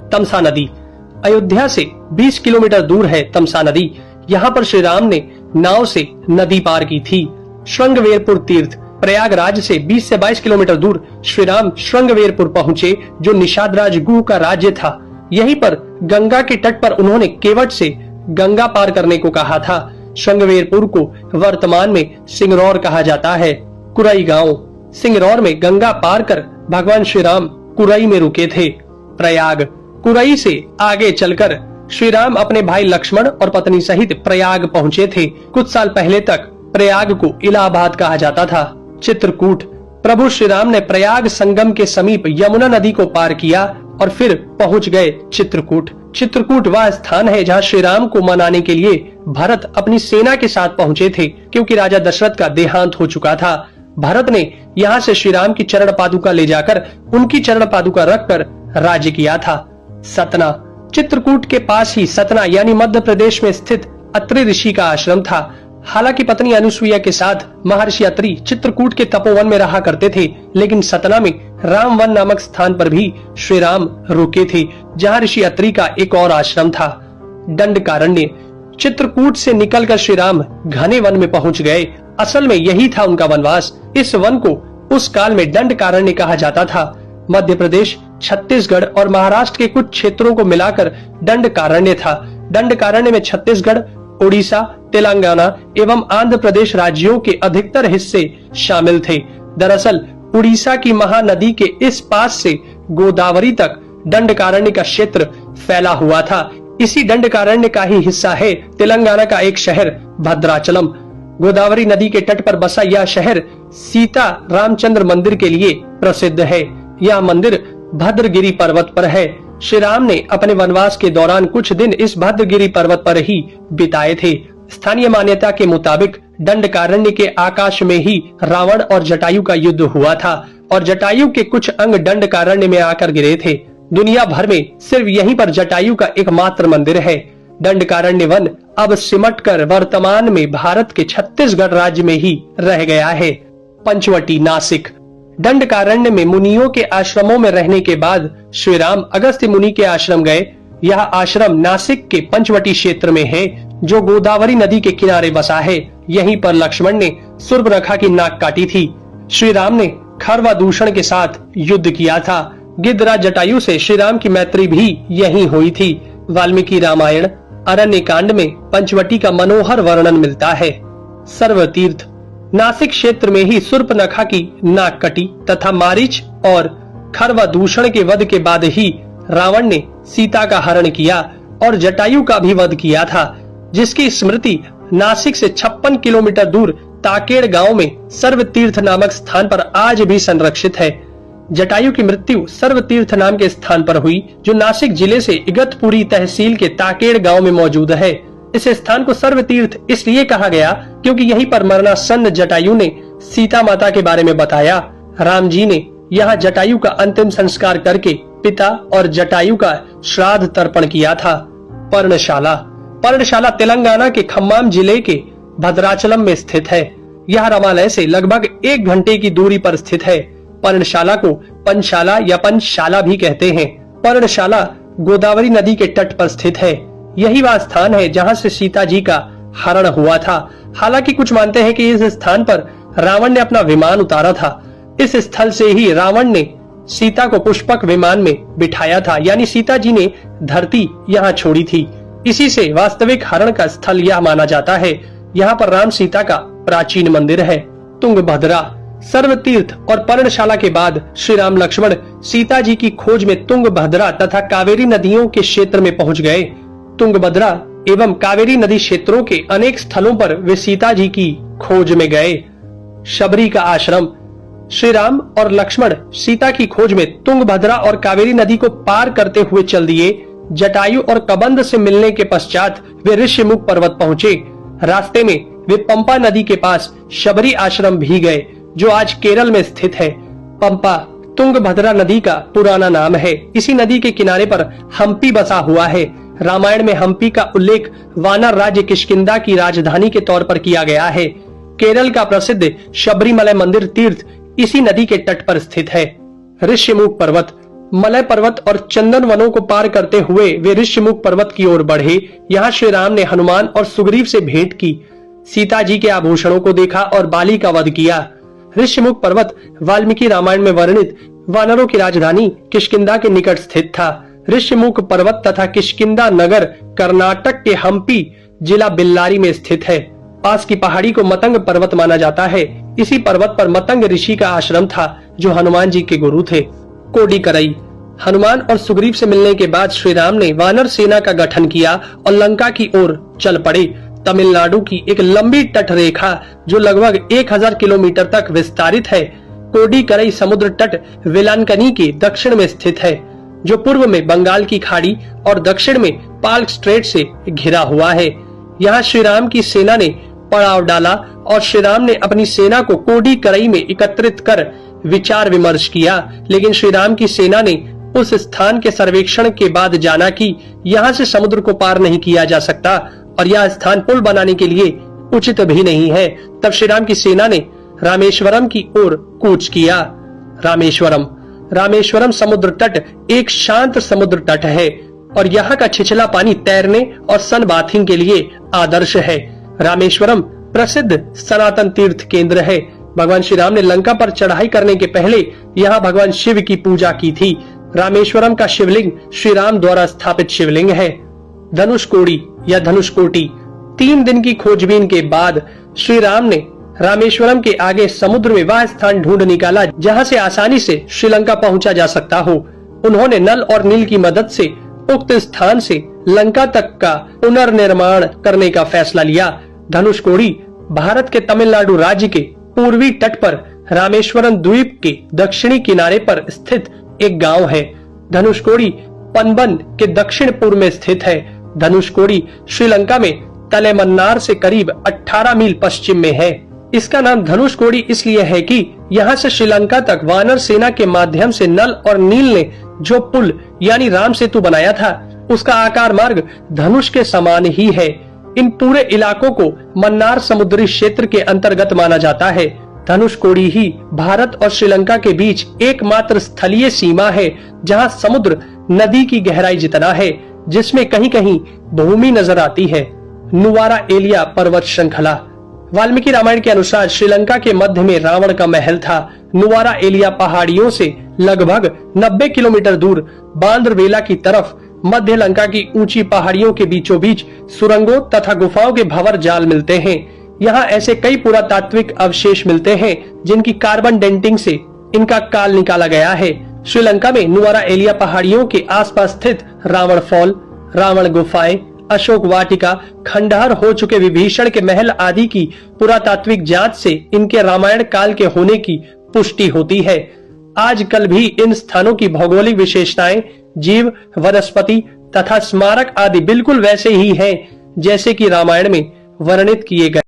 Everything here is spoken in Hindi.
तमसा नदी। अयोध्या से 20 किलोमीटर दूर है तमसा नदी। यहाँ पर श्री राम ने नाव से नदी पार की थी। श्रृंगवेरपुर तीर्थ। प्रयागराज से 20 से 22 किलोमीटर दूर श्री राम श्रृंगवेरपुर पहुँचे, जो निषादराज गुह का राज्य था। यहीं पर गंगा के तट पर उन्होंने केवट से गंगा पार करने को कहा था। श्रृंगवेरपुर को वर्तमान में सिंगरौर कहा जाता है। कुरई गांव। सिंगरौर में गंगा पार कर भगवान श्री राम कुरई में रुके थे। प्रयाग। कुरई से आगे चलकर श्री राम अपने भाई लक्ष्मण और पत्नी सहित प्रयाग पहुँचे थे। कुछ साल पहले तक प्रयाग को इलाहाबाद कहा जाता था। चित्रकूट। प्रभु श्री राम ने प्रयाग संगम के समीप यमुना नदी को पार किया और फिर पहुंच गए चित्रकूट। चित्रकूट वह स्थान है जहां श्री राम को मनाने के लिए भरत अपनी सेना के साथ पहुंचे थे, क्योंकि राजा दशरथ का देहांत हो चुका था। भरत ने यहां से श्री राम की चरण पादुका ले जाकर उनकी चरण पादुका रखकर राज्य किया था। सतना। चित्रकूट के पास ही सतना यानी मध्य प्रदेश में स्थित अत्रि ऋषि का आश्रम था। हालांकि पत्नी अनुसुईया के साथ महर्षि अत्रि चित्रकूट के तपोवन में रहा करते थे, लेकिन सतना में रामवन नामक स्थान पर भी श्री राम रुके थे, जहां ऋषि अत्रि का एक और आश्रम था। दंडकारण्य। चित्रकूट से निकलकर श्री राम घने वन में पहुंच गए। असल में यही था उनका वनवास। इस वन को उस काल में दंडकारण्य कहा जाता था। मध्य प्रदेश, छत्तीसगढ़ और महाराष्ट्र के कुछ क्षेत्रों को मिलाकर दंडकारण्य था। दंडकारण्य में छत्तीसगढ़, उड़ीसा, तेलंगाना एवं आंध्र प्रदेश राज्यों के अधिकतर हिस्से शामिल थे। दरअसल उड़ीसा की महानदी के इस पास से गोदावरी तक दंडकारण्य का क्षेत्र फैला हुआ था। इसी दंडकारण्य का ही हिस्सा है तेलंगाना का एक शहर भद्राचलम। गोदावरी नदी के तट पर बसा यह शहर सीता रामचंद्र मंदिर के लिए प्रसिद्ध है। यह मंदिर भद्रगिरी पर्वत पर है। श्री राम ने अपने वनवास के दौरान कुछ दिन इस भद्रगिरी पर्वत पर ही बिताए थे। स्थानीय मान्यता के मुताबिक दंडकारण्य के आकाश में ही रावण और जटायु का युद्ध हुआ था और जटायु के कुछ अंग दंडकारण्य में आकर गिरे थे। दुनिया भर में सिर्फ यहीं पर जटायु का एकमात्र मंदिर है। दंडकारण्य वन अब सिमटकर वर्तमान में भारत के छत्तीसगढ़ राज्य में ही रह गया है। पंचवटी, नासिक। दंडकारण्य में मुनियों के आश्रमों में रहने के बाद श्री राम अगस्त्य मुनि के आश्रम गए। यह आश्रम नासिक के पंचवटी क्षेत्र में है, जो गोदावरी नदी के किनारे बसा है। यहीं पर लक्ष्मण ने सूर्पनखा की नाक काटी थी। श्री राम ने खरवादूषण के साथ युद्ध किया था। गिद्धराज जटायु से श्री राम की मैत्री भी यहीं हुई थी। वाल्मीकि रामायण अरण्य कांड में पंचवटी का मनोहर वर्णन मिलता है। सर्वतीर्थ। नासिक क्षेत्र में ही सूर्पनखा की नाक कटी तथा मारीच और खरवादूषण के वध के बाद ही रावण ने सीता का हरण किया और जटायु का भी वध किया था, जिसकी स्मृति नासिक से 56 किलोमीटर दूर ताकेड़ गांव में सर्वतीर्थ नामक स्थान पर आज भी संरक्षित है। जटायु की मृत्यु सर्वतीर्थ नाम के स्थान पर हुई, जो नासिक जिले से इगतपुरी तहसील के ताकेड़ गांव में मौजूद है। इस स्थान को सर्वतीर्थ इसलिए कहा गया क्योंकि यहीं पर मरणासन्न जटायु ने सीता माता के बारे में बताया। राम जी ने यहाँ जटायु का अंतिम संस्कार करके पिता और जटायु का श्राद्ध तर्पण किया था। पर्णशाला। पर्णशाला तेलंगाना के खम्माम जिले के भद्राचलम में स्थित है। यह रामालय से लगभग 1 घंटे की दूरी पर स्थित है। पर्णशाला को पंचशाला या पंचशाला भी कहते हैं। पर्णशाला गोदावरी नदी के तट पर स्थित है। यही वह स्थान है जहां से सीता जी का हरण हुआ था। हालांकि कुछ मानते हैं कि इस स्थान पर रावण ने अपना विमान उतारा था। इस स्थल से ही रावण ने सीता को पुष्पक विमान में बिठाया था, यानी सीता जी ने धरती यहाँ छोड़ी थी। इसी से वास्तविक हरण का स्थल यह माना जाता है। यहाँ पर राम सीता का प्राचीन मंदिर है। तुंगभद्रा। सर्वतीर्थ और पर्णशाला के बाद श्री राम लक्ष्मण सीता जी की खोज में तुंगभद्रा तथा कावेरी नदियों के क्षेत्र में पहुंच गए। तुंगभद्रा एवं कावेरी नदी क्षेत्रों के अनेक स्थलों पर वे सीता जी की खोज में गए। शबरी का आश्रम। श्री राम और लक्ष्मण सीता की खोज में तुंगभद्रा और कावेरी नदी को पार करते हुए चल दिए। जटायु और कबंध से मिलने के पश्चात वे ऋषिमुख पर्वत पहुंचे। रास्ते में वे पंपा नदी के पास शबरी आश्रम भी गए, जो आज केरल में स्थित है। पंपा तुंगभद्रा नदी का पुराना नाम है। इसी नदी के किनारे पर हम्पी बसा हुआ है। रामायण में हम्पी का उल्लेख वानर राज्य किष्किंधा की राजधानी के तौर पर किया गया है। केरल का प्रसिद्ध शबरीमलय मंदिर तीर्थ इसी नदी के तट पर स्थित है। ऋषिमुख पर्वत। मलय पर्वत और चंदन वनों को पार करते हुए वे ऋषिमुख पर्वत की ओर बढ़े। यहाँ श्री राम ने हनुमान और सुग्रीव से भेंट की, सीता जी के आभूषणों को देखा और बाली का वध किया। ऋषिमुख पर्वत वाल्मीकि रामायण में वर्णित वानरों की राजधानी किष्किंधा के निकट स्थित था। ऋषिमुख पर्वत तथा किष्किंधा नगर कर्नाटक के हम्पी जिला बेल्लारी में स्थित है। पास की पहाड़ी को मतंग पर्वत माना जाता है। इसी पर्वत पर मतंग ऋषि का आश्रम था जो हनुमान जी के गुरु थे। कोडिकरई। हनुमान और सुग्रीव से मिलने के बाद श्री राम ने वानर सेना का गठन किया और लंका की ओर चल पड़े। तमिलनाडु की एक लंबी तट रेखा जो लगभग 1000 किलोमीटर तक विस्तारित है, कोडिकरई समुद्र तट वेलांकनी के दक्षिण में स्थित है, जो पूर्व में बंगाल की खाड़ी और दक्षिण में पाल्क स्ट्रेट से घिरा हुआ है। यहाँ श्री राम की सेना ने पड़ाव डाला और श्री राम ने अपनी सेना को कोडिकरई में एकत्रित कर विचार विमर्श किया, लेकिन श्री राम की सेना ने उस स्थान के सर्वेक्षण के बाद जाना कि यहाँ से समुद्र को पार नहीं किया जा सकता और यह स्थान पुल बनाने के लिए उचित भी नहीं है। तब श्री राम की सेना ने रामेश्वरम की ओर कूच किया। रामेश्वरम समुद्र तट एक शांत समुद्र तट है और यहाँ का छिछला पानी तैरने और सन बाथिंग के लिए आदर्श है। रामेश्वरम प्रसिद्ध सनातन तीर्थ केंद्र है। भगवान श्री राम ने लंका पर चढ़ाई करने के पहले यहाँ भगवान शिव की पूजा की थी। रामेश्वरम का शिवलिंग श्री राम द्वारा स्थापित शिवलिंग है। धनुषकोडी या धनुषकोटी। 3 दिन की खोजबीन के बाद श्री राम ने रामेश्वरम के आगे समुद्र में वह स्थान ढूंढ निकाला जहाँ से आसानी से श्रीलंका पहुँचा जा सकता हो। उन्होंने नल और नील की मदद से उक्त स्थान से लंका तक का पुनर्निर्माण करने का फैसला लिया। धनुषकोडी भारत के तमिलनाडु राज्य के पूर्वी तट पर रामेश्वरम द्वीप के दक्षिणी किनारे पर स्थित एक गांव है। धनुषकोडी पनबन के दक्षिण पूर्व में स्थित है। धनुषकोडी श्रीलंका में तलेमन्नार से करीब 18 मील पश्चिम में है। इसका नाम धनुषकोडी इसलिए है कि यहाँ से श्रीलंका तक वानर सेना के माध्यम से नल और नील ने जो पुल यानी राम सेतु बनाया था, उसका आकार मार्ग धनुष के समान ही है। इन पूरे इलाकों को मन्नार समुद्री क्षेत्र के अंतर्गत माना जाता है। धनुषकोडी ही भारत और श्रीलंका के बीच एकमात्र स्थलीय सीमा है जहाँ समुद्र नदी की गहराई जितना है, जिसमें कहीं कहीं भूमि नजर आती है। नुवारा एलिया पर्वत श्रृंखला। वाल्मीकि रामायण के अनुसार श्रीलंका के मध्य में रावण का महल था। नुवारा एलिया पहाड़ियों से लगभग 90 किलोमीटर दूर बांद्रवेला की तरफ मध्य लंका की ऊंची पहाड़ियों के बीचों बीच सुरंगों तथा गुफाओं के भंवर जाल मिलते हैं। यहाँ ऐसे कई पुरातात्विक अवशेष मिलते हैं जिनकी कार्बन डेंटिंग से इनका काल निकाला गया है। श्रीलंका में नुवारा एलिया पहाड़ियों के आसपास स्थित रावण फॉल, रावण गुफाएं, अशोक वाटिका, खंडहर हो चुके विभीषण के महल आदि की पुरातात्विक जांच से इनके रामायण काल के होने की पुष्टि होती है। आजकल भी इन स्थानों की भौगोलिक विशेषताएं, जीव, वनस्पति तथा स्मारक आदि बिल्कुल वैसे ही हैं जैसे कि रामायण में वर्णित किए गए।